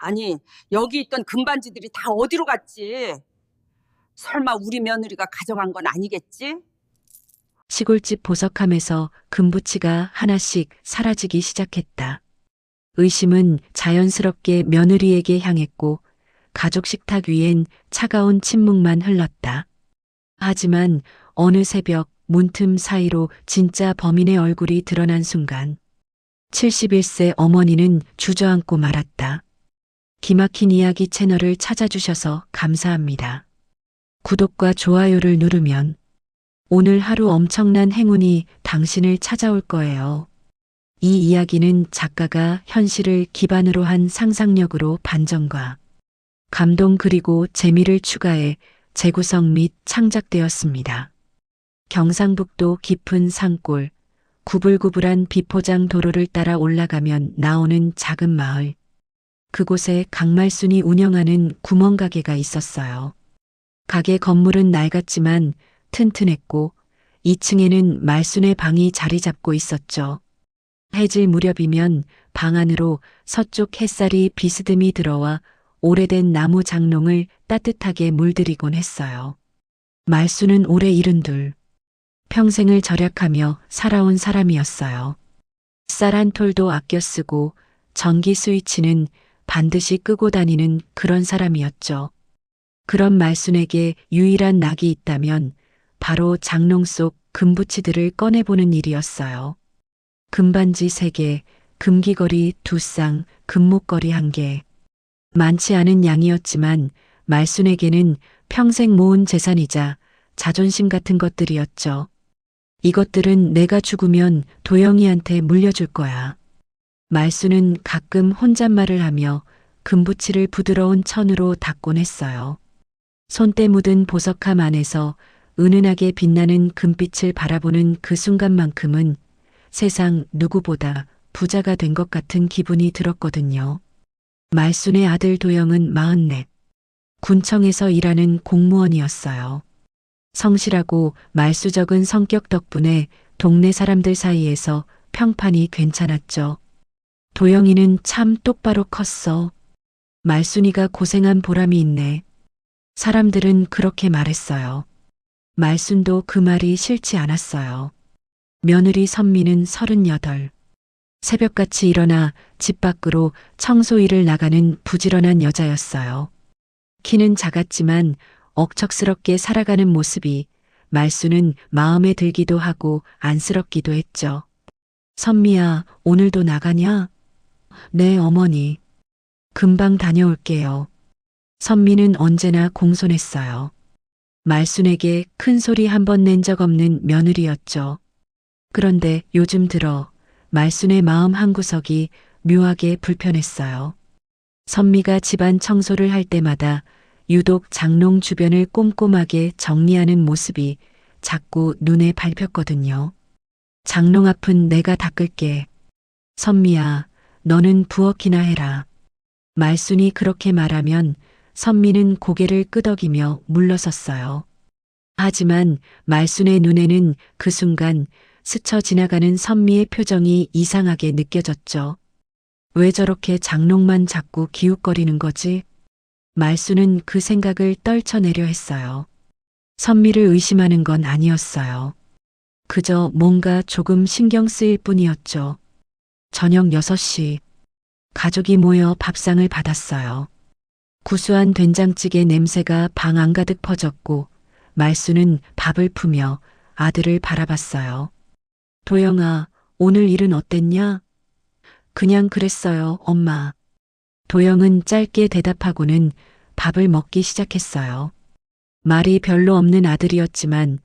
아니, 여기 있던 금반지들이 다 어디로 갔지? 설마 우리 며느리가 가져간 건 아니겠지? 시골집 보석함에서 금부치가 하나씩 사라지기 시작했다. 의심은 자연스럽게 며느리에게 향했고 가족 식탁 위엔 차가운 침묵만 흘렀다. 하지만 어느 새벽 문틈 사이로 진짜 범인의 얼굴이 드러난 순간 71세 어머니는 주저앉고 말았다. 기막힌 이야기 채널을 찾아주셔서 감사합니다. 구독과 좋아요를 누르면 오늘 하루 엄청난 행운이 당신을 찾아올 거예요. 이 이야기는 작가가 현실을 기반으로 한 상상력으로 반전과 감동 그리고 재미를 추가해 재구성 및 창작되었습니다. 경상북도 깊은 산골, 구불구불한 비포장 도로를 따라 올라가면 나오는 작은 마을. 그곳에 강말순이 운영하는 구멍가게가 있었어요. 가게 건물은 낡았지만 튼튼했고 2층에는 말순의 방이 자리 잡고 있었죠. 해질 무렵이면 방 안으로 서쪽 햇살이 비스듬히 들어와 오래된 나무 장롱을 따뜻하게 물들이곤 했어요. 말순은 올해 72. 평생을 절약하며 살아온 사람이었어요. 쌀 한 톨도 아껴 쓰고 전기 스위치는 반드시 끄고 다니는 그런 사람이었죠. 그런 말순에게 유일한 낙이 있다면 바로 장롱 속 금부치들을 꺼내보는 일이었어요. 금반지 3개, 금귀걸이 2쌍, 금목걸이 1개. 많지 않은 양이었지만 말순에게는 평생 모은 재산이자 자존심 같은 것들이었죠. 이것들은 내가 죽으면 도영이한테 물려줄 거야. 말순은 가끔 혼잣말을 하며 금부치를 부드러운 천으로 닦곤 했어요. 손때 묻은 보석함 안에서 은은하게 빛나는 금빛을 바라보는 그 순간만큼은 세상 누구보다 부자가 된 것 같은 기분이 들었거든요. 말순의 아들 도영은 44. 군청에서 일하는 공무원이었어요. 성실하고 말수적은 성격 덕분에 동네 사람들 사이에서 평판이 괜찮았죠. 도영이는 참 똑바로 컸어. 말순이가 고생한 보람이 있네. 사람들은 그렇게 말했어요. 말순도 그 말이 싫지 않았어요. 며느리 선미는 38. 새벽같이 일어나 집 밖으로 청소 일을 나가는 부지런한 여자였어요. 키는 작았지만 억척스럽게 살아가는 모습이 말순은 마음에 들기도 하고 안쓰럽기도 했죠. 선미야, 오늘도 나가냐? 네, 어머니. 금방 다녀올게요. 선미는 언제나 공손했어요. 말순에게 큰 소리 한 번 낸 적 없는 며느리였죠. 그런데 요즘 들어 말순의 마음 한구석이 묘하게 불편했어요. 선미가 집안 청소를 할 때마다 유독 장롱 주변을 꼼꼼하게 정리하는 모습이 자꾸 눈에 밟혔거든요. 장롱 앞은 내가 닦을게. 선미야, 너는 부엌이나 해라. 말순이 그렇게 말하면 선미는 고개를 끄덕이며 물러섰어요. 하지만 말순의 눈에는 그 순간 스쳐 지나가는 선미의 표정이 이상하게 느껴졌죠. 왜 저렇게 장롱만 자꾸 기웃거리는 거지? 말순은 그 생각을 떨쳐내려 했어요. 선미를 의심하는 건 아니었어요. 그저 뭔가 조금 신경 쓰일 뿐이었죠. 저녁 6시. 가족이 모여 밥상을 받았어요. 구수한 된장찌개 냄새가 방 안가득 퍼졌고 말순은 밥을 푸며 아들을 바라봤어요. 도영아, 오늘 일은 어땠냐? 그냥 그랬어요, 엄마. 도영은 짧게 대답하고는 밥을 먹기 시작했어요. 말이 별로 없는 아들이었지만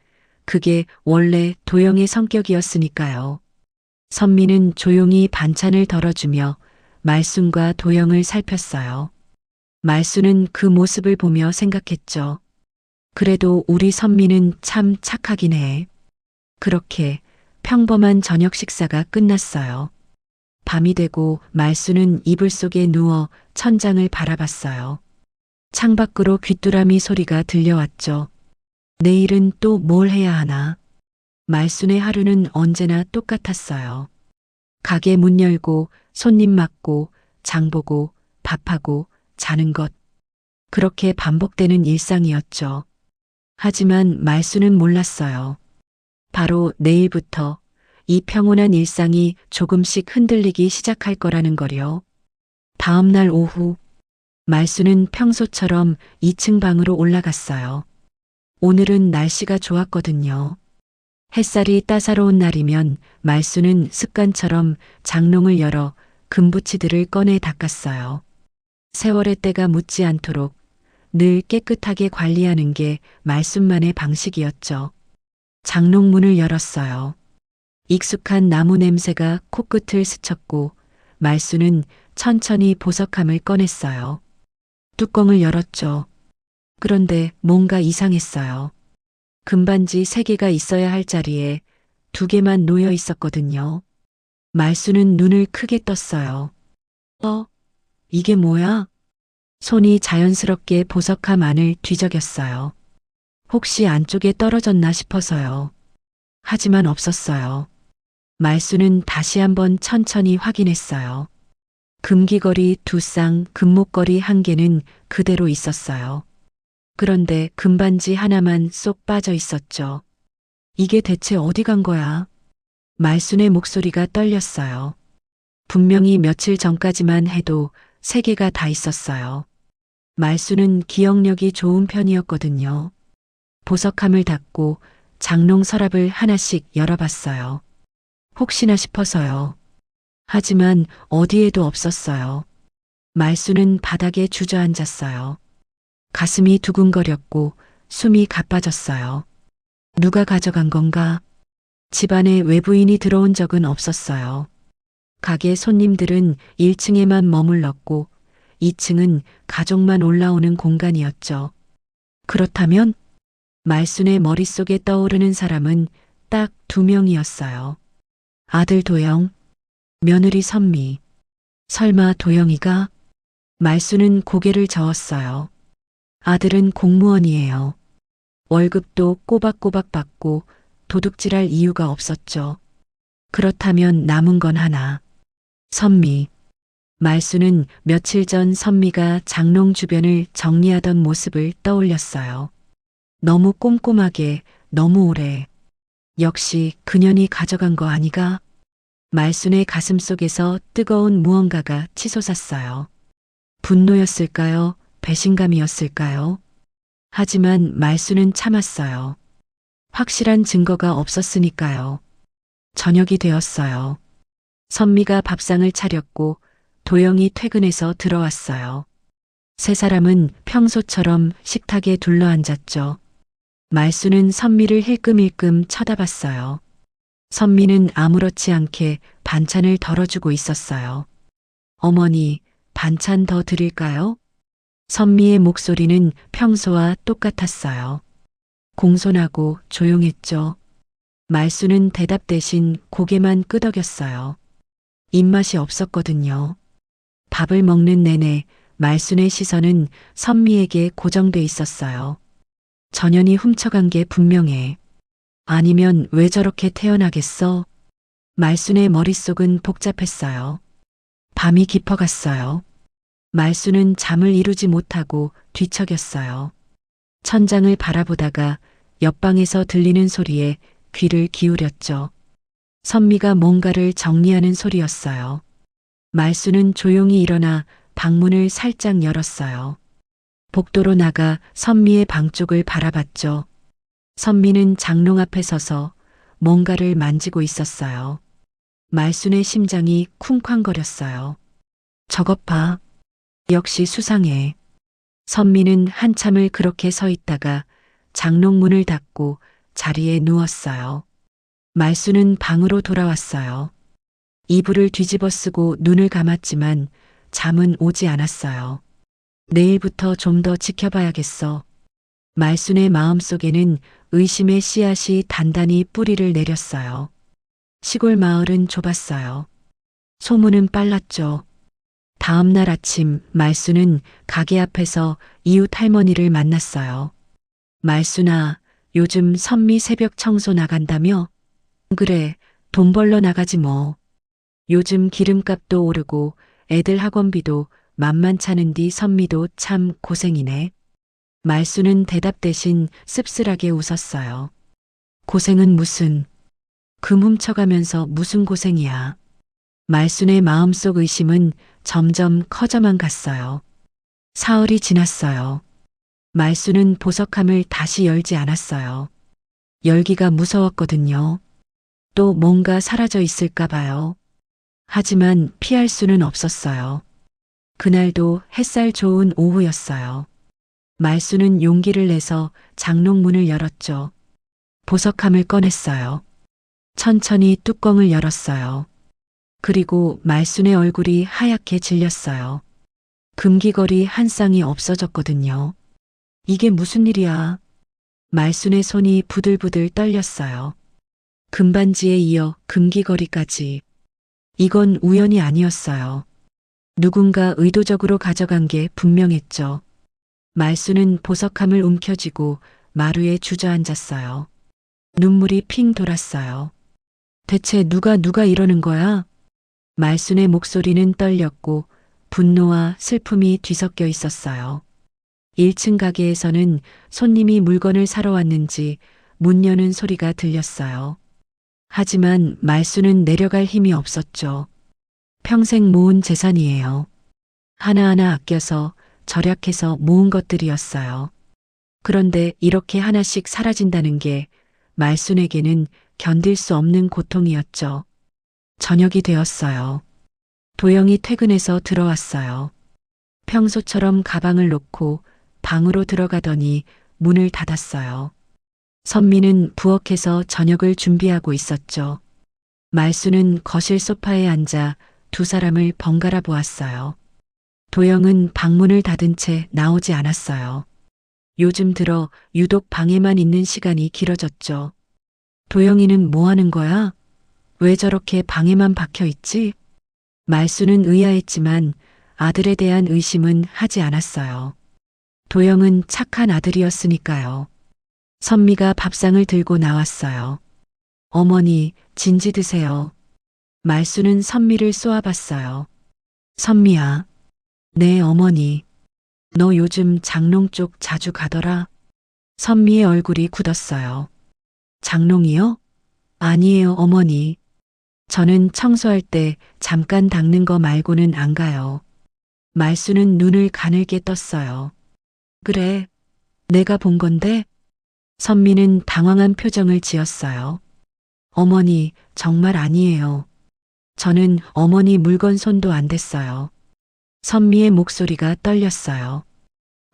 그게 원래 도영의 성격이었으니까요. 선미는 조용히 반찬을 덜어주며 말순과 도영을 살폈어요. 말순은 그 모습을 보며 생각했죠. 그래도 우리 선미는 참 착하긴 해. 그렇게 평범한 저녁 식사가 끝났어요. 밤이 되고 말순은 이불 속에 누워 천장을 바라봤어요. 창밖으로 귀뚜라미 소리가 들려왔죠. 내일은 또 뭘 해야 하나? 말순의 하루는 언제나 똑같았어요. 가게 문 열고 손님 맞고 장 보고 밥하고 자는 것. 그렇게 반복되는 일상이었죠. 하지만 말수는 몰랐어요. 바로 내일부터 이 평온한 일상이 조금씩 흔들리기 시작할 거라는 거요. 다음 날 오후, 말수는 평소처럼 2층 방으로 올라갔어요. 오늘은 날씨가 좋았거든요. 햇살이 따사로운 날이면 말수는 습관처럼 장롱을 열어 금부치들을 꺼내 닦았어요. 세월의 때가 묻지 않도록 늘 깨끗하게 관리하는 게 말순만의 방식이었죠. 장롱 문을 열었어요. 익숙한 나무 냄새가 코끝을 스쳤고 말수는 천천히 보석함을 꺼냈어요. 뚜껑을 열었죠. 그런데 뭔가 이상했어요. 금반지 3개가 있어야 할 자리에 2개만 놓여 있었거든요. 말수는 눈을 크게 떴어요. 이게 뭐야? 손이 자연스럽게 보석함 안을 뒤적였어요. 혹시 안쪽에 떨어졌나 싶어서요. 하지만 없었어요. 말수는 다시 한번 천천히 확인했어요. 금귀걸이 2쌍, 금목걸이 1개는 그대로 있었어요. 그런데 금반지 하나만 쏙 빠져 있었죠. 이게 대체 어디 간 거야? 말순의 목소리가 떨렸어요. 분명히 며칠 전까지만 해도 3개가 다 있었어요. 말수는 기억력이 좋은 편이었거든요. 보석함을 닫고 장롱 서랍을 하나씩 열어봤어요. 혹시나 싶어서요. 하지만 어디에도 없었어요. 말수는 바닥에 주저앉았어요. 가슴이 두근거렸고 숨이 가빠졌어요. 누가 가져간 건가? 집안에 외부인이 들어온 적은 없었어요. 가게 손님들은 1층에만 머물렀고 2층은 가족만 올라오는 공간이었죠. 그렇다면 말순의 머릿속에 떠오르는 사람은 딱 2명이었어요. 아들 도영, 며느리 선미. 설마 도영이가? 말순은 고개를 저었어요. 아들은 공무원이에요. 월급도 꼬박꼬박 받고 도둑질할 이유가 없었죠. 그렇다면 남은 건 하나. 선미. 말수는 며칠 전 선미가 장롱 주변을 정리하던 모습을 떠올렸어요. 너무 꼼꼼하게, 너무 오래. 역시 그년이 가져간 거 아니가? 말순의 가슴 속에서 뜨거운 무언가가 치솟았어요. 분노였을까요? 배신감이었을까요? 하지만 말수는 참았어요. 확실한 증거가 없었으니까요. 저녁이 되었어요. 선미가 밥상을 차렸고 도영이 퇴근해서 들어왔어요. 세 사람은 평소처럼 식탁에 둘러앉았죠. 말수는 선미를 힐끔힐끔 쳐다봤어요. 선미는 아무렇지 않게 반찬을 덜어주고 있었어요. 어머니, 반찬 더 드릴까요? 선미의 목소리는 평소와 똑같았어요. 공손하고 조용했죠. 말수는 대답 대신 고개만 끄덕였어요. 입맛이 없었거든요. 밥을 먹는 내내 말순의 시선은 선미에게 고정돼 있었어요. 전현이 훔쳐간 게 분명해. 아니면 왜 저렇게 태어나겠어? 말순의 머릿속은 복잡했어요. 밤이 깊어갔어요. 말수는 잠을 이루지 못하고 뒤척였어요. 천장을 바라보다가 옆방에서 들리는 소리에 귀를 기울였죠. 선미가 뭔가를 정리하는 소리였어요. 말수는 조용히 일어나 방문을 살짝 열었어요. 복도로 나가 선미의 방 쪽을 바라봤죠. 선미는 장롱 앞에 서서 뭔가를 만지고 있었어요. 말순의 심장이 쿵쾅거렸어요. 저것 봐. 역시 수상해. 선미는 한참을 그렇게 서 있다가 장롱 문을 닫고 자리에 누웠어요. 말수는 방으로 돌아왔어요. 이불을 뒤집어 쓰고 눈을 감았지만 잠은 오지 않았어요. 내일부터 좀 더 지켜봐야겠어. 말순의 마음속에는 의심의 씨앗이 단단히 뿌리를 내렸어요. 시골 마을은 좁았어요. 소문은 빨랐죠. 다음 날 아침 말수는 가게 앞에서 이웃 할머니를 만났어요. 말수나 요즘 선미 새벽 청소 나간다며? 그래, 돈 벌러 나가지 뭐. 요즘 기름값도 오르고 애들 학원비도 만만찮은디 선미도 참 고생이네. 말수는 대답 대신 씁쓸하게 웃었어요. 고생은 무슨, 금 훔쳐가면서 무슨 고생이야. 말순의 마음속 의심은 점점 커져만 갔어요. 사흘이 지났어요. 말수는 보석함을 다시 열지 않았어요. 열기가 무서웠거든요. 또 뭔가 사라져 있을까 봐요. 하지만 피할 수는 없었어요. 그날도 햇살 좋은 오후였어요. 말수는 용기를 내서 장롱문을 열었죠. 보석함을 꺼냈어요. 천천히 뚜껑을 열었어요. 그리고 말순의 얼굴이 하얗게 질렸어요. 금귀걸이 한 쌍이 없어졌거든요. 이게 무슨 일이야? 말순의 손이 부들부들 떨렸어요. 금반지에 이어 금귀걸이까지. 이건 우연이 아니었어요. 누군가 의도적으로 가져간 게 분명했죠. 말순은 보석함을 움켜쥐고 마루에 주저앉았어요. 눈물이 핑 돌았어요. 대체 누가 이러는 거야? 말순의 목소리는 떨렸고 분노와 슬픔이 뒤섞여 있었어요. 1층 가게에서는 손님이 물건을 사러 왔는지 문 여는 소리가 들렸어요. 하지만 말수는 내려갈 힘이 없었죠. 평생 모은 재산이에요. 하나하나 아껴서 절약해서 모은 것들이었어요. 그런데 이렇게 하나씩 사라진다는 게 말순에게는 견딜 수 없는 고통이었죠. 저녁이 되었어요. 도영이 퇴근해서 들어왔어요. 평소처럼 가방을 놓고 방으로 들어가더니 문을 닫았어요. 선미는 부엌에서 저녁을 준비하고 있었죠. 말수는 거실 소파에 앉아 두 사람을 번갈아 보았어요. 도영은 방문을 닫은 채 나오지 않았어요. 요즘 들어 유독 방에만 있는 시간이 길어졌죠. 도영이는 뭐 하는 거야? 왜 저렇게 방에만 박혀 있지? 말수는 의아했지만 아들에 대한 의심은 하지 않았어요. 도영은 착한 아들이었으니까요. 선미가 밥상을 들고 나왔어요. 어머니, 진지 드세요. 말수는 선미를 쏘아봤어요. 선미야. 네, 어머니. 너 요즘 장롱 쪽 자주 가더라? 선미의 얼굴이 굳었어요. 장롱이요? 아니에요, 어머니. 저는 청소할 때 잠깐 닦는 거 말고는 안 가요. 말수는 눈을 가늘게 떴어요. 그래, 내가 본 건데? 선미는 당황한 표정을 지었어요. 어머니, 정말 아니에요. 저는 어머니 물건 손도 안 댔어요. 선미의 목소리가 떨렸어요.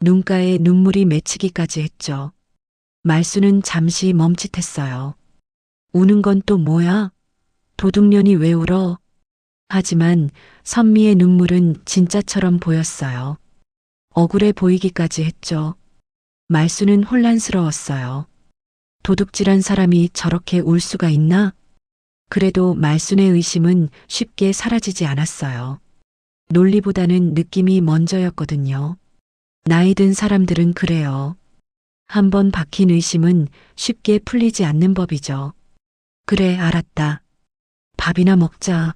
눈가에 눈물이 맺히기까지 했죠. 말수는 잠시 멈칫했어요. 우는 건 또 뭐야? 도둑년이 왜 울어? 하지만 선미의 눈물은 진짜처럼 보였어요. 억울해 보이기까지 했죠. 말수는 혼란스러웠어요. 도둑질한 사람이 저렇게 울 수가 있나? 그래도 말순의 의심은 쉽게 사라지지 않았어요. 논리보다는 느낌이 먼저였거든요. 나이 든 사람들은 그래요. 한번 박힌 의심은 쉽게 풀리지 않는 법이죠. 그래, 알았다. 밥이나 먹자.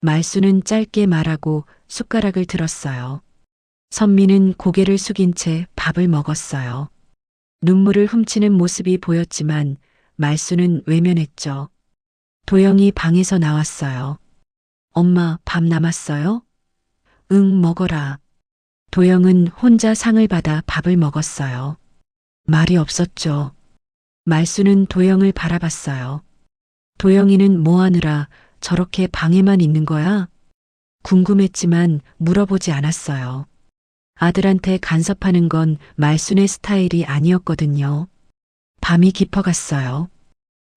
말수는 짧게 말하고 숟가락을 들었어요. 선미는 고개를 숙인 채 밥을 먹었어요. 눈물을 훔치는 모습이 보였지만 말수는 외면했죠. 도영이 방에서 나왔어요. 엄마, 밥 남았어요? 응, 먹어라. 도영은 혼자 상을 받아 밥을 먹었어요. 말이 없었죠. 말수는 도영을 바라봤어요. 도영이는 뭐 하느라 저렇게 방에만 있는 거야? 궁금했지만 물어보지 않았어요. 아들한테 간섭하는 건 말순의 스타일이 아니었거든요. 밤이 깊어갔어요.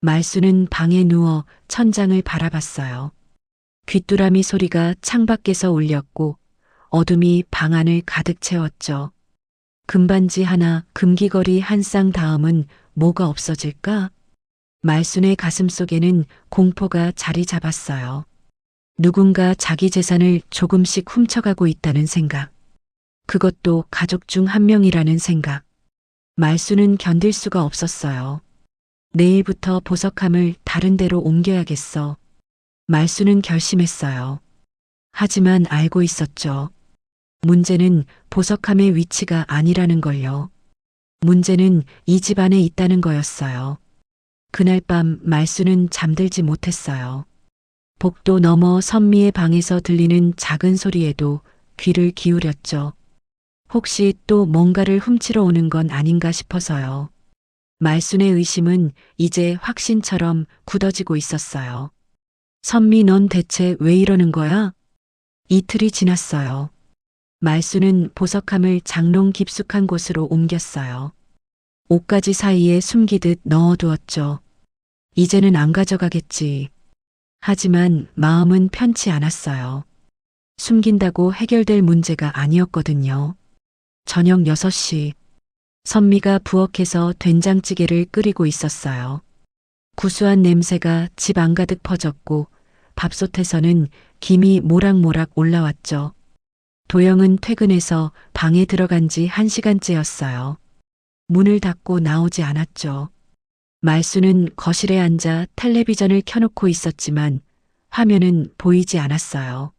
말순은 방에 누워 천장을 바라봤어요. 귀뚜라미 소리가 창밖에서 울렸고 어둠이 방 안을 가득 채웠죠. 금반지 하나, 금귀걸이 한 쌍 다음은 뭐가 없어질까? 말순의 가슴 속에는 공포가 자리 잡았어요. 누군가 자기 재산을 조금씩 훔쳐가고 있다는 생각. 그것도 가족 중 한 명이라는 생각. 말수는 견딜 수가 없었어요. 내일부터 보석함을 다른 데로 옮겨야겠어. 말수는 결심했어요. 하지만 알고 있었죠. 문제는 보석함의 위치가 아니라는 걸요. 문제는 이 집 안에 있다는 거였어요. 그날 밤 말수는 잠들지 못했어요. 복도 너머 선미의 방에서 들리는 작은 소리에도 귀를 기울였죠. 혹시 또 뭔가를 훔치러 오는 건 아닌가 싶어서요. 말순의 의심은 이제 확신처럼 굳어지고 있었어요. 선미, 넌 대체 왜 이러는 거야? 이틀이 지났어요. 말수는 보석함을 장롱 깊숙한 곳으로 옮겼어요. 옷가지 사이에 숨기듯 넣어두었죠. 이제는 안 가져가겠지. 하지만 마음은 편치 않았어요. 숨긴다고 해결될 문제가 아니었거든요. 저녁 6시, 선미가 부엌에서 된장찌개를 끓이고 있었어요. 구수한 냄새가 집 안가득 퍼졌고 밥솥에서는 김이 모락모락 올라왔죠. 도영은 퇴근해서 방에 들어간 지 1시간째였어요. 문을 닫고 나오지 않았죠. 말수는 거실에 앉아 텔레비전을 켜놓고 있었지만 화면은 보이지 않았어요.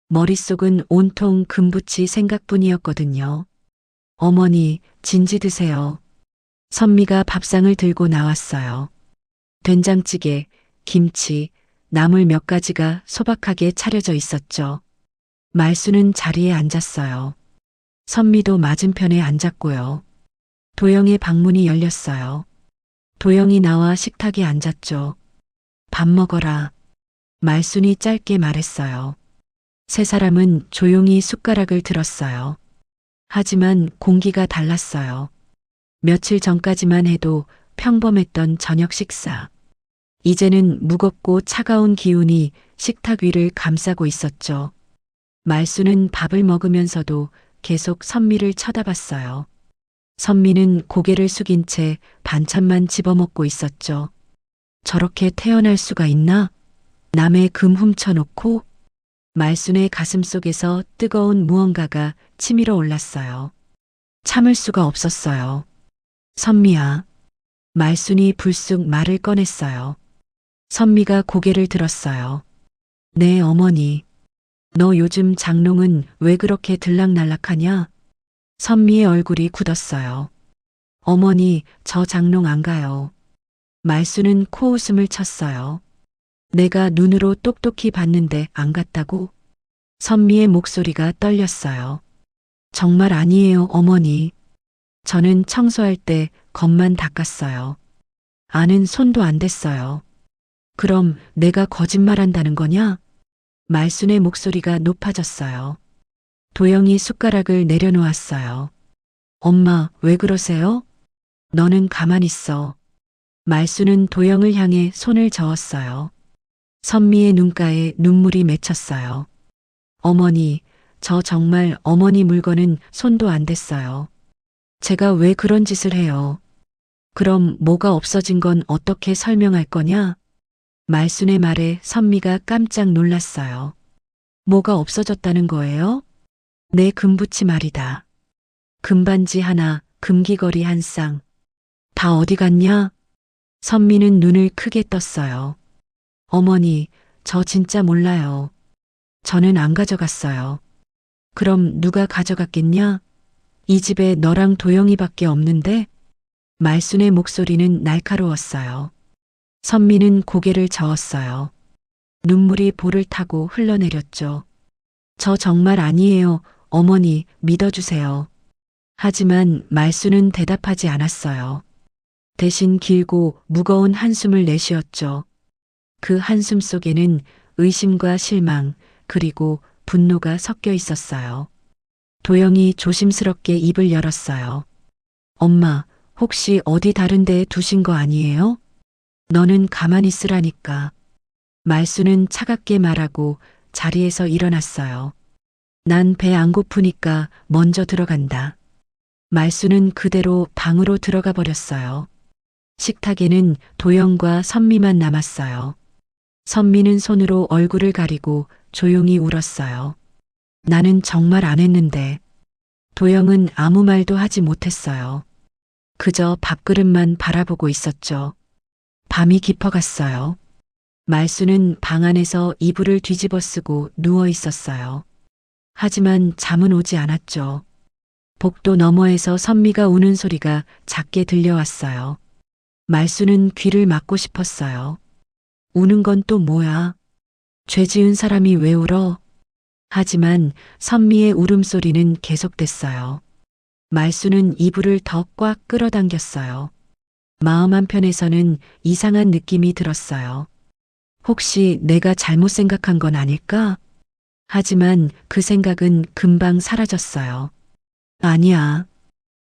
머릿속은 온통 금붙이 생각뿐이었거든요. 어머니, 진지 드세요. 선미가 밥상을 들고 나왔어요. 된장찌개, 김치, 나물 몇 가지가 소박하게 차려져 있었죠. 말수는 자리에 앉았어요. 선미도 맞은편에 앉았고요. 도영의 방문이 열렸어요. 도영이 나와 식탁에 앉았죠. 밥 먹어라. 말순이 짧게 말했어요. 세 사람은 조용히 숟가락을 들었어요. 하지만 공기가 달랐어요. 며칠 전까지만 해도 평범했던 저녁 식사. 이제는 무겁고 차가운 기운이 식탁 위를 감싸고 있었죠. 말수는 밥을 먹으면서도 계속 선미를 쳐다봤어요. 선미는 고개를 숙인 채 반찬만 집어먹고 있었죠. 저렇게 태어날 수가 있나? 남의 금 훔쳐놓고? 말순의 가슴 속에서 뜨거운 무언가가 치밀어 올랐어요. 참을 수가 없었어요. 선미야. 말순이 불쑥 말을 꺼냈어요. 선미가 고개를 들었어요. 네, 어머니. 너 요즘 장롱은 왜 그렇게 들락날락하냐? 선미의 얼굴이 굳었어요. 어머니, 저 장롱 안 가요. 말수는 코웃음을 쳤어요. 내가 눈으로 똑똑히 봤는데 안 갔다고? 선미의 목소리가 떨렸어요. 정말 아니에요, 어머니. 저는 청소할 때 겉만 닦았어요. 안은 손도 안 댔어요. 그럼 내가 거짓말한다는 거냐? 말순의 목소리가 높아졌어요. 도영이 숟가락을 내려놓았어요. 엄마, 왜 그러세요? 너는 가만히 있어. 말수는 도영을 향해 손을 저었어요. 선미의 눈가에 눈물이 맺혔어요. 어머니, 저 정말 어머니 물건은 손도 안 댔어요. 제가 왜 그런 짓을 해요? 그럼 뭐가 없어진 건 어떻게 설명할 거냐? 말순의 말에 선미가 깜짝 놀랐어요. 뭐가 없어졌다는 거예요? 내 금붙이 말이다. 금반지 하나, 금귀걸이 한 쌍. 다 어디 갔냐? 선미는 눈을 크게 떴어요. 어머니, 저 진짜 몰라요. 저는 안 가져갔어요. 그럼 누가 가져갔겠냐? 이 집에 너랑 도영이밖에 없는데? 말순의 목소리는 날카로웠어요. 선미는 고개를 저었어요. 눈물이 볼을 타고 흘러내렸죠. 저 정말 아니에요. 어머니, 믿어주세요. 하지만 말수는 대답하지 않았어요. 대신 길고 무거운 한숨을 내쉬었죠. 그 한숨 속에는 의심과 실망, 그리고 분노가 섞여 있었어요. 도영이 조심스럽게 입을 열었어요. 엄마, 혹시 어디 다른 데에 두신 거 아니에요? 너는 가만히 있으라니까. 말수는 차갑게 말하고 자리에서 일어났어요. 난 배 안 고프니까 먼저 들어간다. 말수는 그대로 방으로 들어가 버렸어요. 식탁에는 도영과 선미만 남았어요. 선미는 손으로 얼굴을 가리고 조용히 울었어요. 나는 정말 안 했는데. 도영은 아무 말도 하지 못했어요. 그저 밥그릇만 바라보고 있었죠. 밤이 깊어갔어요. 말수는 방 안에서 이불을 뒤집어 쓰고 누워 있었어요. 하지만 잠은 오지 않았죠. 복도 너머에서 선미가 우는 소리가 작게 들려왔어요. 말수는 귀를 막고 싶었어요. 우는 건 또 뭐야? 죄 지은 사람이 왜 울어? 하지만 선미의 울음소리는 계속됐어요. 말수는 이불을 더 꽉 끌어당겼어요. 마음 한편에서는 이상한 느낌이 들었어요. 혹시 내가 잘못 생각한 건 아닐까? 하지만 그 생각은 금방 사라졌어요. 아니야.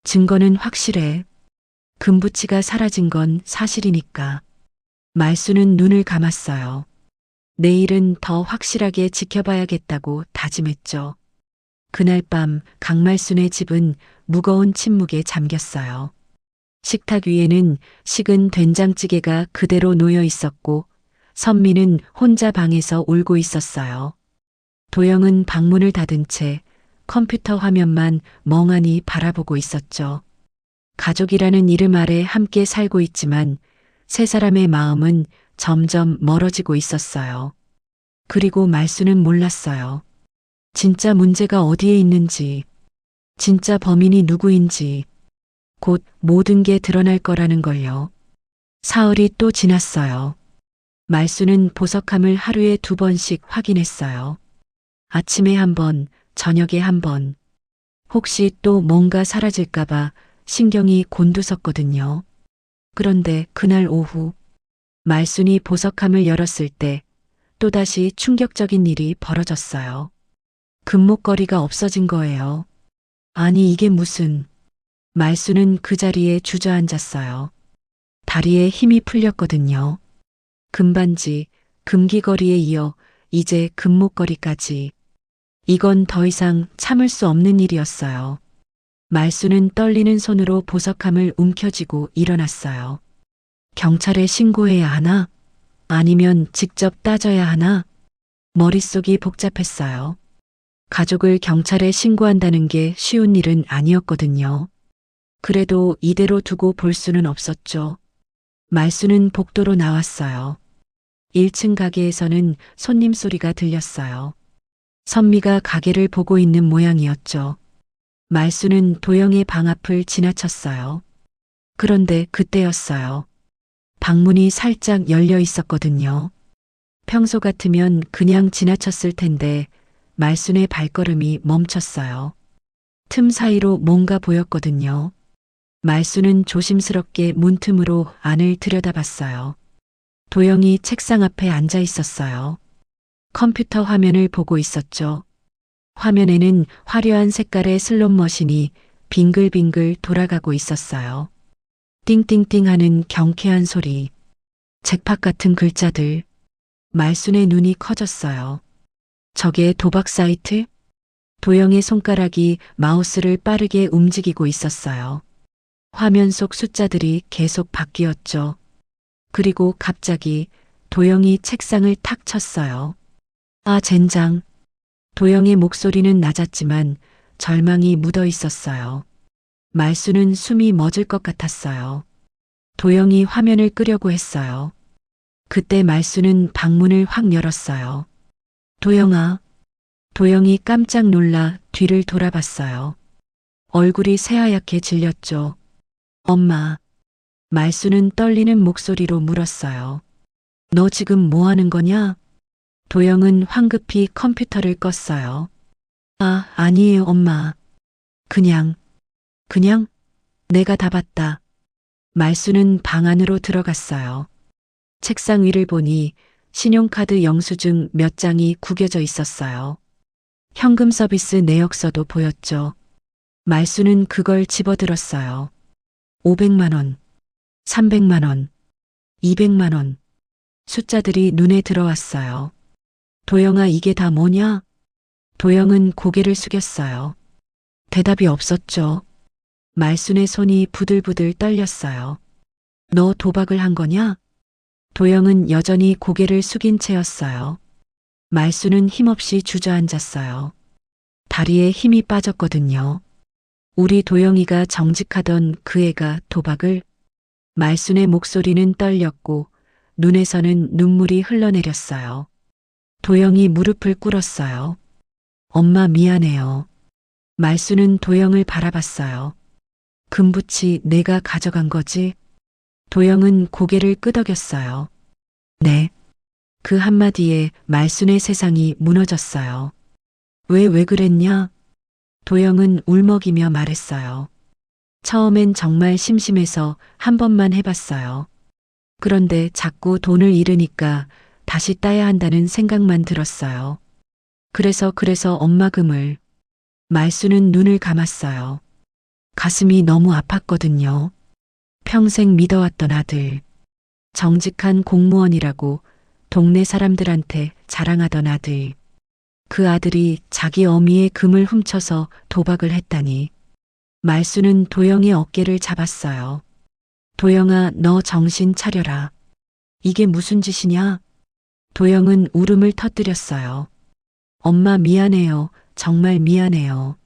증거는 확실해. 금부치가 사라진 건 사실이니까. 말수는 눈을 감았어요. 내일은 더 확실하게 지켜봐야겠다고 다짐했죠. 그날 밤 강말순의 집은 무거운 침묵에 잠겼어요. 식탁 위에는 식은 된장찌개가 그대로 놓여 있었고 선미는 혼자 방에서 울고 있었어요. 도영은 방문을 닫은 채 컴퓨터 화면만 멍하니 바라보고 있었죠. 가족이라는 이름 아래 함께 살고 있지만 세 사람의 마음은 점점 멀어지고 있었어요. 그리고 말수는 몰랐어요. 진짜 문제가 어디에 있는지, 진짜 범인이 누구인지, 곧 모든 게 드러날 거라는 걸요. 사흘이 또 지났어요. 말수는 보석함을 하루에 2번씩 확인했어요. 아침에 1번, 저녁에 1번. 혹시 또 뭔가 사라질까봐 신경이 곤두섰거든요. 그런데 그날 오후, 말순이 보석함을 열었을 때 또다시 충격적인 일이 벌어졌어요. 금목걸이가 없어진 거예요. 아니 이게 무슨... 말수는 그 자리에 주저앉았어요. 다리에 힘이 풀렸거든요. 금반지, 금귀걸이에 이어 이제 금목걸이까지. 이건 더 이상 참을 수 없는 일이었어요. 말수는 떨리는 손으로 보석함을 움켜쥐고 일어났어요. 경찰에 신고해야 하나? 아니면 직접 따져야 하나? 머릿속이 복잡했어요. 가족을 경찰에 신고한다는 게 쉬운 일은 아니었거든요. 그래도 이대로 두고 볼 수는 없었죠. 말수는 복도로 나왔어요. 1층 가게에서는 손님 소리가 들렸어요. 선미가 가게를 보고 있는 모양이었죠. 말수는 도영의 방 앞을 지나쳤어요. 그런데 그때였어요. 방문이 살짝 열려 있었거든요. 평소 같으면 그냥 지나쳤을 텐데 말순의 발걸음이 멈췄어요. 틈 사이로 뭔가 보였거든요. 말순은 조심스럽게 문틈으로 안을 들여다봤어요. 도영이 책상 앞에 앉아 있었어요. 컴퓨터 화면을 보고 있었죠. 화면에는 화려한 색깔의 슬롯머신이 빙글빙글 돌아가고 있었어요. 띵띵띵 하는 경쾌한 소리, 잭팟 같은 글자들. 말순의 눈이 커졌어요. 저게 도박 사이트? 도영의 손가락이 마우스를 빠르게 움직이고 있었어요. 화면 속 숫자들이 계속 바뀌었죠. 그리고 갑자기 도영이 책상을 탁 쳤어요. 아, 젠장. 도영의 목소리는 낮았지만 절망이 묻어 있었어요. 말수는 숨이 멎을 것 같았어요. 도영이 화면을 끄려고 했어요. 그때 말수는 방문을 확 열었어요. 도영아. 도영이 깜짝 놀라 뒤를 돌아봤어요. 얼굴이 새하얗게 질렸죠. 엄마. 말수는 떨리는 목소리로 물었어요. 너 지금 뭐 하는 거냐? 도영은 황급히 컴퓨터를 껐어요. 아, 아니에요, 엄마. 그냥. 내가 다 봤다. 말수는 방 안으로 들어갔어요. 책상 위를 보니 신용카드 영수증 몇 장이 구겨져 있었어요. 현금 서비스 내역서도 보였죠. 말수는 그걸 집어들었어요. 500만 원, 300만 원, 200만 원. 숫자들이 눈에 들어왔어요. 도영아, 이게 다 뭐냐? 도영은 고개를 숙였어요. 대답이 없었죠. 말순의 손이 부들부들 떨렸어요. 너 도박을 한 거냐? 도영은 여전히 고개를 숙인 채였어요. 말순은 힘없이 주저앉았어요. 다리에 힘이 빠졌거든요. 우리 도영이가 정직하던 그 애가 도박을? 말순의 목소리는 떨렸고 눈에서는 눈물이 흘러내렸어요. 도영이 무릎을 꿇었어요. 엄마 미안해요. 말수는 도영을 바라봤어요. 금붙이 내가 가져간 거지? 도영은 고개를 끄덕였어요. 네. 그 한마디에 말순의 세상이 무너졌어요. 왜 그랬냐? 도영은 울먹이며 말했어요. 처음엔 정말 심심해서 한 번만 해봤어요. 그런데 자꾸 돈을 잃으니까 다시 따야 한다는 생각만 들었어요. 그래서 엄마 금을. 말수는 눈을 감았어요. 가슴이 너무 아팠거든요. 평생 믿어왔던 아들. 정직한 공무원이라고 동네 사람들한테 자랑하던 아들. 그 아들이 자기 어미의 금을 훔쳐서 도박을 했다니. 말수는 도영의 어깨를 잡았어요. 도영아, 너 정신 차려라. 이게 무슨 짓이냐? 도영은 울음을 터뜨렸어요. 엄마 미안해요. 정말 미안해요.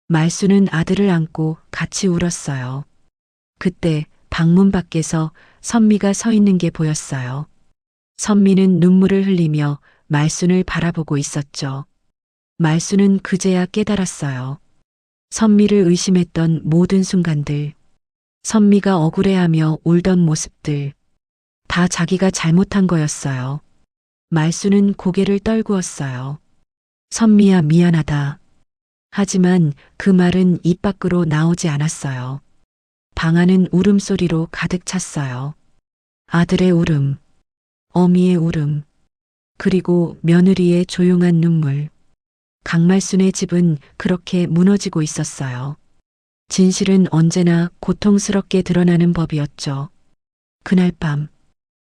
말수는 아들을 안고 같이 울었어요. 그때 방문 밖에서 선미가 서 있는 게 보였어요. 선미는 눈물을 흘리며 말순을 바라보고 있었죠. 말순은 그제야 깨달았어요. 선미를 의심했던 모든 순간들, 선미가 억울해하며 울던 모습들, 다 자기가 잘못한 거였어요. 말순은 고개를 떨구었어요. 선미야 미안하다. 하지만 그 말은 입 밖으로 나오지 않았어요. 방 안은 울음소리로 가득 찼어요. 아들의 울음, 어미의 울음, 그리고 며느리의 조용한 눈물. 강말순의 집은 그렇게 무너지고 있었어요. 진실은 언제나 고통스럽게 드러나는 법이었죠. 그날 밤,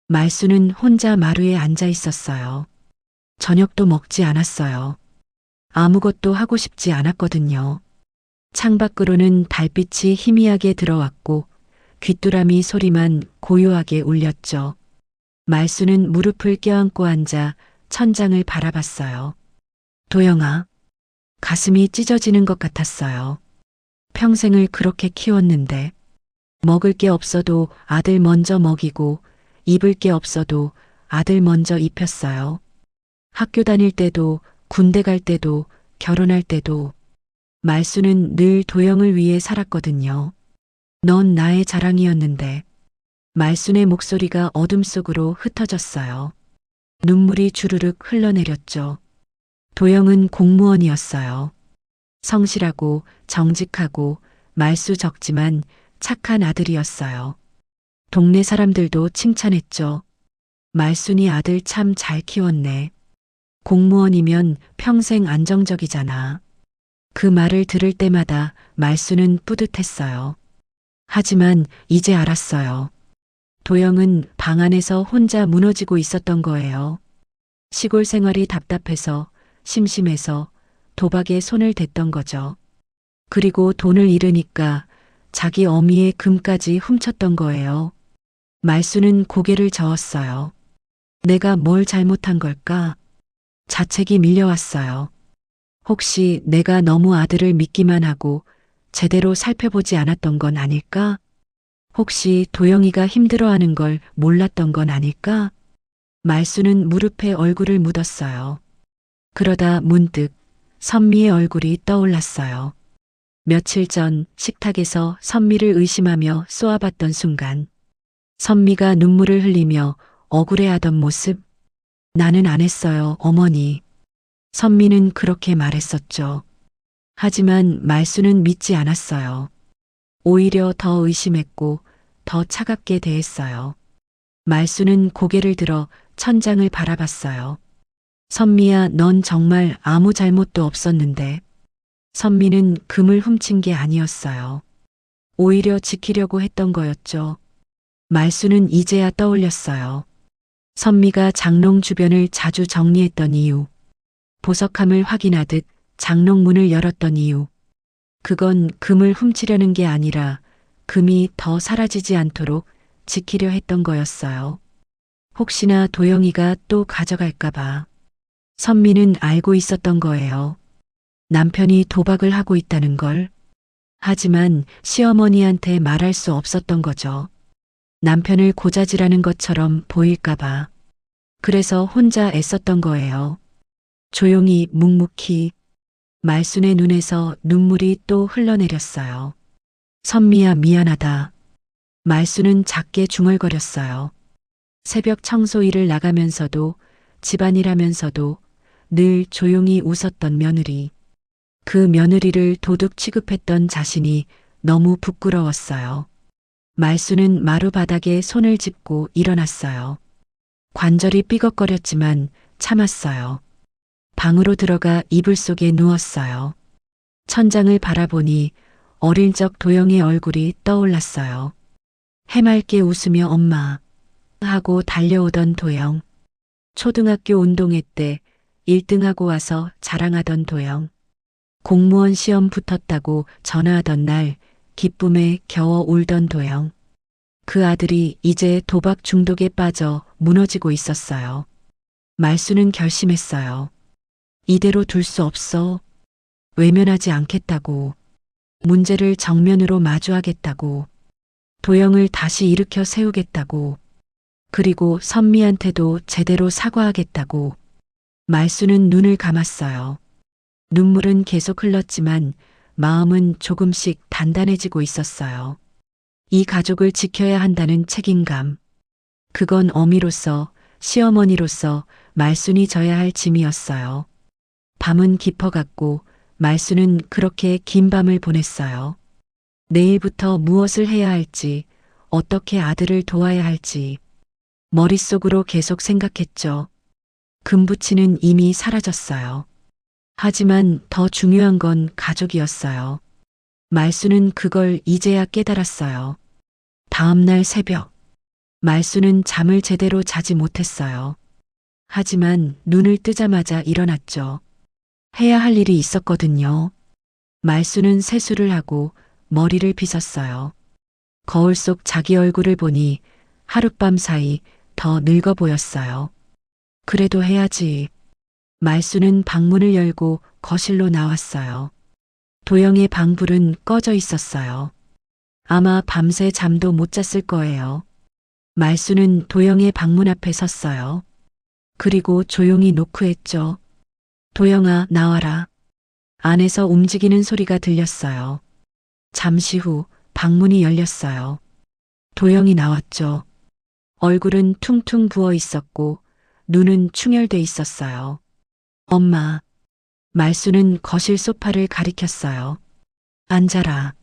말순은 혼자 마루에 앉아 있었어요. 저녁도 먹지 않았어요. 아무것도 하고 싶지 않았거든요. 창밖으로는 달빛이 희미하게 들어왔고 귀뚜라미 소리만 고요하게 울렸죠. 말수는 무릎을 껴안고 앉아 천장을 바라봤어요. 도영아, 가슴이 찢어지는 것 같았어요. 평생을 그렇게 키웠는데 먹을 게 없어도 아들 먼저 먹이고 입을 게 없어도 아들 먼저 입혔어요. 학교 다닐 때도 군대 갈 때도 결혼할 때도 말수는 늘 도영을 위해 살았거든요. 넌 나의 자랑이었는데. 말순의 목소리가 어둠 속으로 흩어졌어요. 눈물이 주르륵 흘러내렸죠. 도영은 공무원이었어요. 성실하고 정직하고 말수 적지만 착한 아들이었어요. 동네 사람들도 칭찬했죠. 말순이 아들 참 잘 키웠네. 공무원이면 평생 안정적이잖아. 그 말을 들을 때마다 말수는 뿌듯했어요. 하지만 이제 알았어요. 도영은 방 안에서 혼자 무너지고 있었던 거예요. 시골 생활이 답답해서 심심해서 도박에 손을 댔던 거죠. 그리고 돈을 잃으니까 자기 어미의 금까지 훔쳤던 거예요. 말수는 고개를 저었어요. 내가 뭘 잘못한 걸까? 자책이 밀려왔어요. 혹시 내가 너무 아들을 믿기만 하고 제대로 살펴보지 않았던 건 아닐까? 혹시 도영이가 힘들어하는 걸 몰랐던 건 아닐까? 말수는 무릎에 얼굴을 묻었어요. 그러다 문득 선미의 얼굴이 떠올랐어요. 며칠 전 식탁에서 선미를 의심하며 쏘아봤던 순간, 선미가 눈물을 흘리며 억울해하던 모습. 나는 안 했어요, 어머니. 선미는 그렇게 말했었죠. 하지만 말수는 믿지 않았어요. 오히려 더 의심했고 더 차갑게 대했어요. 말수는 고개를 들어 천장을 바라봤어요. 선미야, 넌 정말 아무 잘못도 없었는데. 선미는 금을 훔친 게 아니었어요. 오히려 지키려고 했던 거였죠. 말수는 이제야 떠올렸어요. 선미가 장롱 주변을 자주 정리했던 이유. 보석함을 확인하듯 장롱 문을 열었던 이유. 그건 금을 훔치려는 게 아니라 금이 더 사라지지 않도록 지키려 했던 거였어요. 혹시나 도영이가 또 가져갈까봐. 선미는 알고 있었던 거예요. 남편이 도박을 하고 있다는 걸. 하지만 시어머니한테 말할 수 없었던 거죠. 남편을 고자질하는 것처럼 보일까봐. 그래서 혼자 애썼던 거예요. 조용히 묵묵히 말순의 눈에서 눈물이 또 흘러내렸어요. 선미야, 미안하다. 말순은 작게 중얼거렸어요. 새벽 청소 일을 나가면서도 집안일 하면서도 늘 조용히 웃었던 며느리. 그 며느리를 도둑 취급했던 자신이 너무 부끄러웠어요. 말순은 마루 바닥에 손을 짚고 일어났어요. 관절이 삐걱거렸지만 참았어요. 방으로 들어가 이불 속에 누웠어요. 천장을 바라보니 어릴 적 도영의 얼굴이 떠올랐어요. 해맑게 웃으며 엄마 하고 달려오던 도영. 초등학교 운동회 때 1등하고 와서 자랑하던 도영. 공무원 시험 붙었다고 전화하던 날 기쁨에 겨워 울던 도영. 그 아들이 이제 도박 중독에 빠져 무너지고 있었어요. 말수는 결심했어요. 이대로 둘 수 없어. 외면하지 않겠다고. 문제를 정면으로 마주하겠다고. 도영을 다시 일으켜 세우겠다고. 그리고 선미한테도 제대로 사과하겠다고. 말수는 눈을 감았어요. 눈물은 계속 흘렀지만 마음은 조금씩 단단해지고 있었어요. 이 가족을 지켜야 한다는 책임감. 그건 어미로서, 시어머니로서 말순이 져야 할 짐이었어요. 밤은 깊어갔고 말순은 그렇게 긴 밤을 보냈어요. 내일부터 무엇을 해야 할지, 어떻게 아들을 도와야 할지 머릿속으로 계속 생각했죠. 금부치는 이미 사라졌어요. 하지만 더 중요한 건 가족이었어요. 말수는 그걸 이제야 깨달았어요. 다음 날 새벽, 말수는 잠을 제대로 자지 못했어요. 하지만 눈을 뜨자마자 일어났죠. 해야 할 일이 있었거든요. 말수는 세수를 하고 머리를 빗었어요. 거울 속 자기 얼굴을 보니 하룻밤 사이 더 늙어 보였어요. 그래도 해야지. 말수는 방문을 열고 거실로 나왔어요. 도영의 방불은 꺼져 있었어요. 아마 밤새 잠도 못 잤을 거예요. 말수는 도영의 방문 앞에 섰어요. 그리고 조용히 노크했죠. 도영아, 나와라. 안에서 움직이는 소리가 들렸어요. 잠시 후 방문이 열렸어요. 도영이 나왔죠. 얼굴은 퉁퉁 부어 있었고 눈은 충혈돼 있었어요. 엄마. 말수는 거실 소파를 가리켰어요. 앉아라.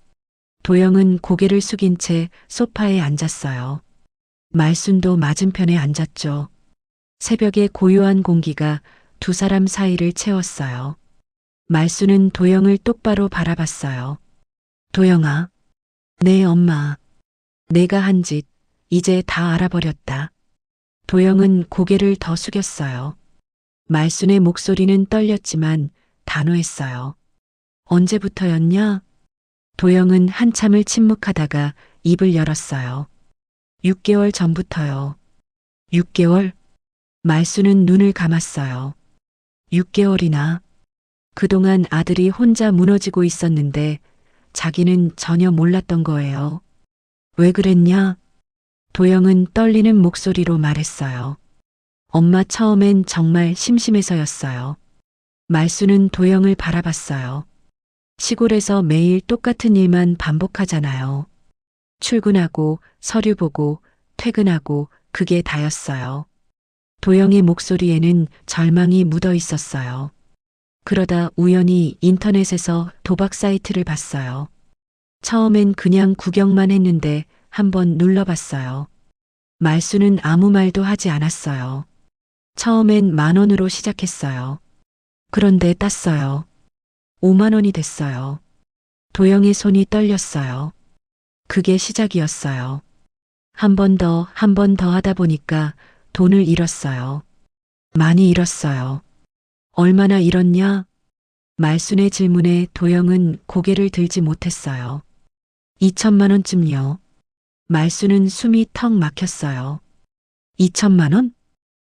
도영은 고개를 숙인 채 소파에 앉았어요. 말순도 맞은편에 앉았죠. 새벽의 고요한 공기가 두 사람 사이를 채웠어요. 말수는 도영을 똑바로 바라봤어요. 도영아. 네, 엄마. 내가 한 짓, 이제 다 알아버렸다. 도영은 고개를 더 숙였어요. 말순의 목소리는 떨렸지만 단호했어요. 언제부터였냐? 도영은 한참을 침묵하다가 입을 열었어요. 6개월 전부터요. 6개월? 말순은 눈을 감았어요. 6개월이나. 그동안 아들이 혼자 무너지고 있었는데 자기는 전혀 몰랐던 거예요. 왜 그랬냐? 도영은 떨리는 목소리로 말했어요. 엄마, 처음엔 정말 심심해서였어요. 말수는 도영을 바라봤어요. 시골에서 매일 똑같은 일만 반복하잖아요. 출근하고 서류 보고 퇴근하고 그게 다였어요. 도영의 목소리에는 절망이 묻어 있었어요. 그러다 우연히 인터넷에서 도박 사이트를 봤어요. 처음엔 그냥 구경만 했는데 한번 눌러봤어요. 말수는 아무 말도 하지 않았어요. 처음엔 10,000원으로 시작했어요. 그런데 땄어요. 50,000원이 됐어요. 도영의 손이 떨렸어요. 그게 시작이었어요. 한 번 더, 한 번 더 하다 보니까 돈을 잃었어요. 많이 잃었어요. 얼마나 잃었냐? 말순의 질문에 도영은 고개를 들지 못했어요. 2천만 원쯤요. 말순은 숨이 턱 막혔어요. 2천만 원?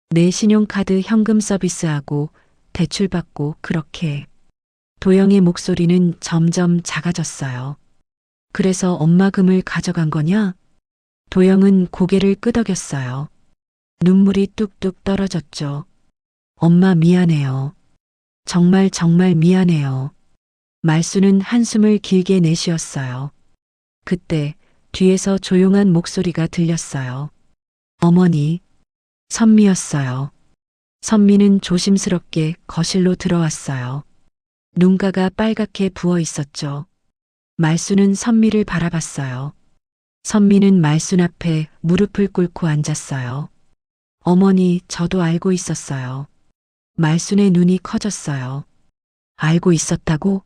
내 신용카드 현금 서비스하고 대출받고 그렇게. 도영의 목소리는 점점 작아졌어요. 그래서 엄마 금을 가져간 거냐? 도영은 고개를 끄덕였어요. 눈물이 뚝뚝 떨어졌죠. 엄마, 미안해요. 정말 정말 미안해요. 말수는 한숨을 길게 내쉬었어요. 그때 뒤에서 조용한 목소리가 들렸어요. 어머니, 선미였어요. 선미는 조심스럽게 거실로 들어왔어요. 눈가가 빨갛게 부어 있었죠. 말수는 선미를 바라봤어요. 선미는 말순 앞에 무릎을 꿇고 앉았어요. 어머니, 저도 알고 있었어요. 말순의 눈이 커졌어요. 알고 있었다고?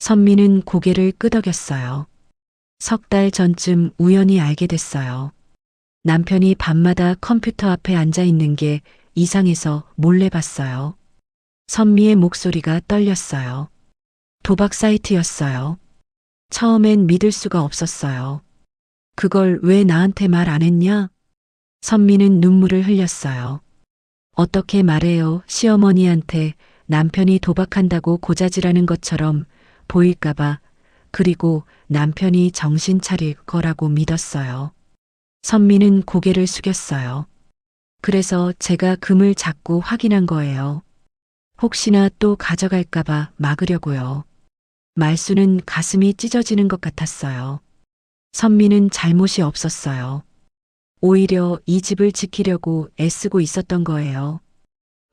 선미는 고개를 끄덕였어요. 석 달 전쯤 우연히 알게 됐어요. 남편이 밤마다 컴퓨터 앞에 앉아 있는 게 이상해서 몰래 봤어요. 선미의 목소리가 떨렸어요. 도박 사이트였어요. 처음엔 믿을 수가 없었어요. 그걸 왜 나한테 말 안 했냐? 선미는 눈물을 흘렸어요. 어떻게 말해요? 시어머니한테 남편이 도박한다고 고자질하는 것처럼 보일까봐, 그리고 남편이 정신 차릴 거라고 믿었어요. 선미는 고개를 숙였어요. 그래서 제가 금을 자꾸 확인한 거예요. 혹시나 또 가져갈까봐 막으려고요. 말수는 가슴이 찢어지는 것 같았어요. 선미는 잘못이 없었어요. 오히려 이 집을 지키려고 애쓰고 있었던 거예요.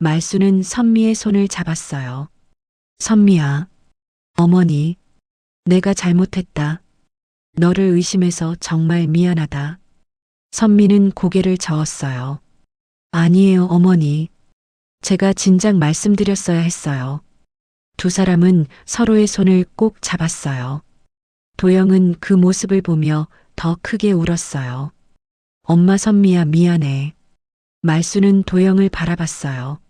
말수는 선미의 손을 잡았어요. 선미야, 어머니, 내가 잘못했다. 너를 의심해서 정말 미안하다. 선미는 고개를 저었어요. 아니에요, 어머니. 제가 진작 말씀드렸어야 했어요. 두 사람은 서로의 손을 꼭 잡았어요. 도영은 그 모습을 보며 더 크게 울었어요. 엄마 선미야, 미안해. 말수는 도영을 바라봤어요.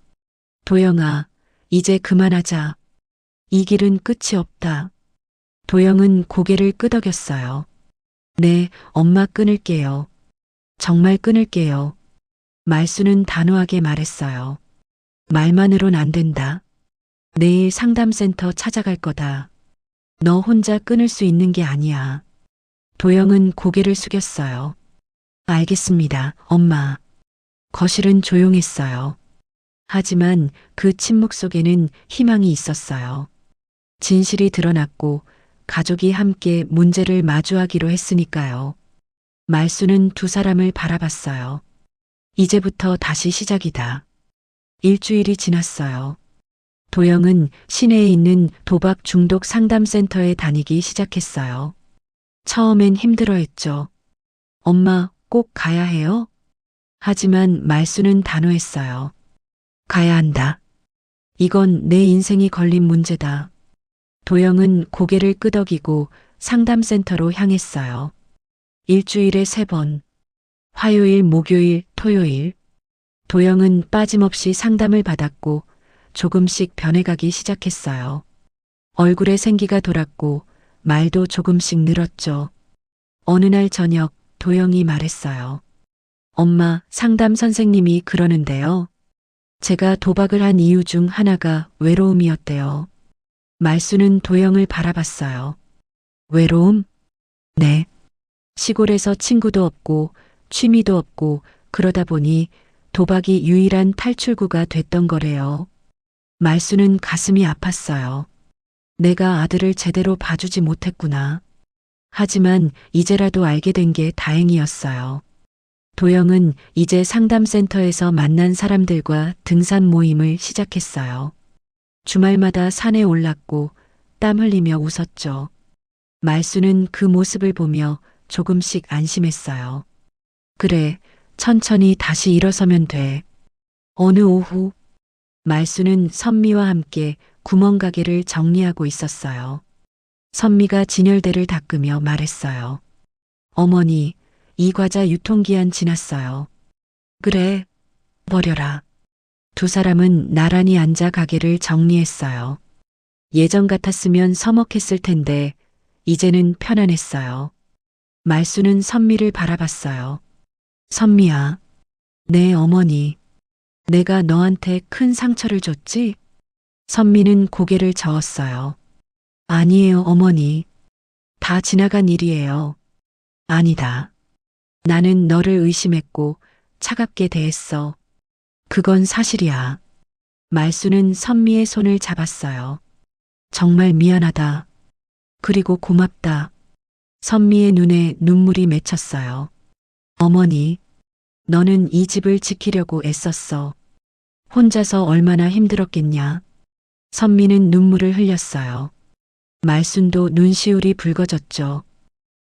도영아, 이제 그만하자. 이 길은 끝이 없다. 도영은 고개를 끄덕였어요. 네, 엄마 끊을게요. 정말 끊을게요. 말수는 단호하게 말했어요. 말만으론 안 된다. 내일 상담센터 찾아갈 거다. 너 혼자 끊을 수 있는 게 아니야. 도영은 고개를 숙였어요. 알겠습니다, 엄마. 거실은 조용했어요. 하지만 그 침묵 속에는 희망이 있었어요. 진실이 드러났고 가족이 함께 문제를 마주하기로 했으니까요. 말수는 두 사람을 바라봤어요. 이제부터 다시 시작이다. 일주일이 지났어요. 도영은 시내에 있는 도박 중독 상담센터에 다니기 시작했어요. 처음엔 힘들어했죠. 엄마, 꼭 가야 해요? 하지만 말수는 단호했어요. 가야 한다. 이건 내 인생이 걸린 문제다. 도영은 고개를 끄덕이고 상담센터로 향했어요. 일주일에 3번. 화요일, 목요일, 토요일. 도영은 빠짐없이 상담을 받았고 조금씩 변해가기 시작했어요. 얼굴에 생기가 돌았고 말도 조금씩 늘었죠. 어느 날 저녁 도영이 말했어요. 엄마, 상담 선생님이 그러는데요. 제가 도박을 한 이유 중 하나가 외로움이었대요. 말수는 도영을 바라봤어요. 외로움? 네. 시골에서 친구도 없고 취미도 없고 그러다 보니 도박이 유일한 탈출구가 됐던 거래요. 말수는 가슴이 아팠어요. 내가 아들을 제대로 봐주지 못했구나. 하지만 이제라도 알게 된 게 다행이었어요. 도영은 이제 상담센터에서 만난 사람들과 등산 모임을 시작했어요. 주말마다 산에 올랐고 땀 흘리며 웃었죠. 말수는 그 모습을 보며 조금씩 안심했어요. 그래, 천천히 다시 일어서면 돼. 어느 오후, 말수는 선미와 함께 구멍가게를 정리하고 있었어요. 선미가 진열대를 닦으며 말했어요. 어머니, 이 과자 유통기한 지났어요. 그래, 버려라. 두 사람은 나란히 앉아 가게를 정리했어요. 예전 같았으면 서먹했을 텐데 이제는 편안했어요. 말수는 선미를 바라봤어요. 선미야, 내 어머니. 내가 너한테 큰 상처를 줬지? 선미는 고개를 저었어요. 아니에요, 어머니. 다 지나간 일이에요. 아니다. 나는 너를 의심했고 차갑게 대했어. 그건 사실이야. 말수는 선미의 손을 잡았어요. 정말 미안하다. 그리고 고맙다. 선미의 눈에 눈물이 맺혔어요. 어머니, 너는 이 집을 지키려고 애썼어. 혼자서 얼마나 힘들었겠냐. 선미는 눈물을 흘렸어요. 말순도 눈시울이 붉어졌죠.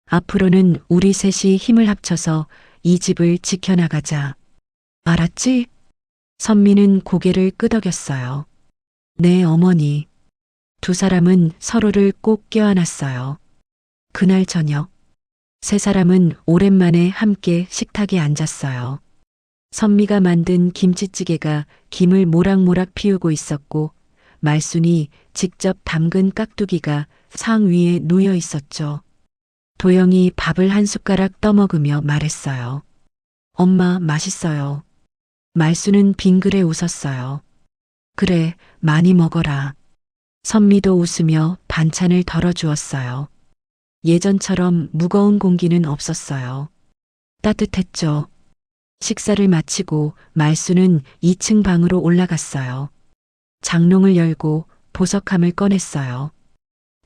앞으로는 우리 셋이 힘을 합쳐서 이 집을 지켜나가자. 알았지? 선미는 고개를 끄덕였어요. 네, 어머니. 두 사람은 서로를 꼭 껴안았어요. 그날 저녁, 세 사람은 오랜만에 함께 식탁에 앉았어요. 선미가 만든 김치찌개가 김을 모락모락 피우고 있었고, 말순이 직접 담근 깍두기가 상 위에 놓여 있었죠. 도영이 밥을 한 숟가락 떠먹으며 말했어요. 엄마, 맛있어요. 말순은 빙그레 웃었어요. 그래, 많이 먹어라. 선미도 웃으며 반찬을 덜어주었어요. 예전처럼 무거운 공기는 없었어요. 따뜻했죠. 식사를 마치고 말수는 2층 방으로 올라갔어요. 장롱을 열고 보석함을 꺼냈어요.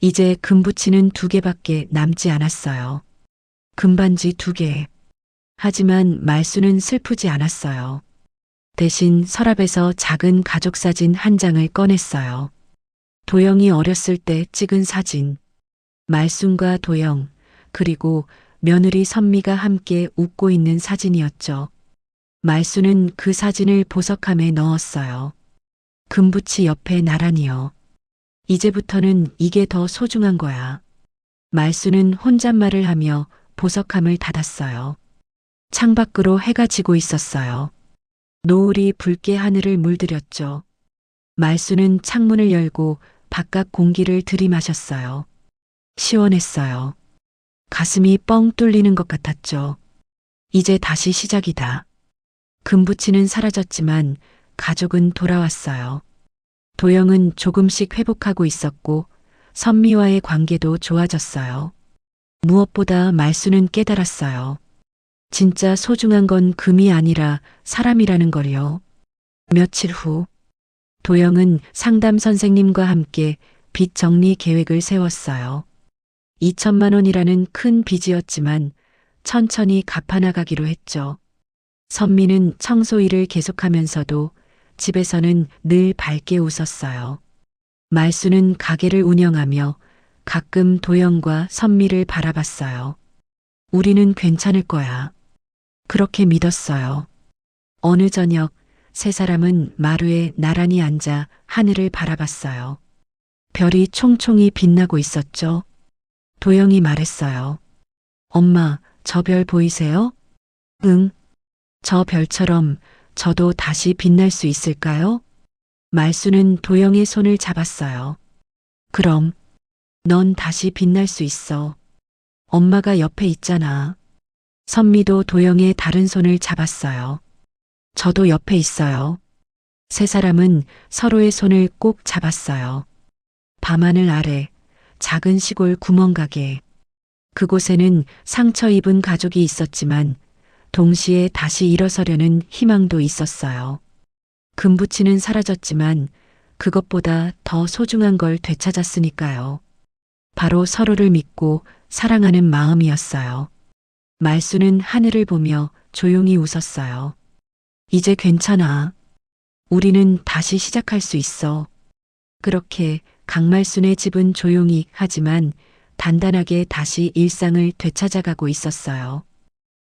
이제 금붙이는 2개밖에 남지 않았어요. 금반지 2개. 하지만 말수는 슬프지 않았어요. 대신 서랍에서 작은 가족사진 한 장을 꺼냈어요. 도영이 어렸을 때 찍은 사진. 말순과 도영, 그리고 며느리 선미가 함께 웃고 있는 사진이었죠. 말순은 그 사진을 보석함에 넣었어요. 금붙이 옆에 나란히요. 이제부터는 이게 더 소중한 거야. 말순은 혼잣말을 하며 보석함을 닫았어요. 창밖으로 해가 지고 있었어요. 노을이 붉게 하늘을 물들였죠. 말순은 창문을 열고 바깥 공기를 들이마셨어요. 시원했어요. 가슴이 뻥 뚫리는 것 같았죠. 이제 다시 시작이다. 금붙이는 사라졌지만 가족은 돌아왔어요. 도영은 조금씩 회복하고 있었고 선미와의 관계도 좋아졌어요. 무엇보다 말수는 깨달았어요. 진짜 소중한 건 금이 아니라 사람이라는 걸요. 며칠 후 도영은 상담 선생님과 함께 빚 정리 계획을 세웠어요. 2천만 원이라는 큰 빚이었지만 천천히 갚아나가기로 했죠. 선미는 청소 일을 계속하면서도 집에서는 늘 밝게 웃었어요. 말수는 가게를 운영하며 가끔 도영과 선미를 바라봤어요. 우리는 괜찮을 거야. 그렇게 믿었어요. 어느 저녁 세 사람은 마루에 나란히 앉아 하늘을 바라봤어요. 별이 총총히 빛나고 있었죠. 도영이 말했어요. 엄마, 저 별 보이세요? 응. 저 별처럼 저도 다시 빛날 수 있을까요? 말수는 도영의 손을 잡았어요. 그럼, 넌 다시 빛날 수 있어. 엄마가 옆에 있잖아. 선미도 도영의 다른 손을 잡았어요. 저도 옆에 있어요. 세 사람은 서로의 손을 꼭 잡았어요. 밤하늘 아래 작은 시골 구멍가게. 그곳에는 상처 입은 가족이 있었지만 동시에 다시 일어서려는 희망도 있었어요. 금붙이는 사라졌지만 그것보다 더 소중한 걸 되찾았으니까요. 바로 서로를 믿고 사랑하는 마음이었어요. 말수는 하늘을 보며 조용히 웃었어요. 이제 괜찮아. 우리는 다시 시작할 수 있어. 그렇게 강말순의 집은 조용히 하지만 단단하게 다시 일상을 되찾아가고 있었어요.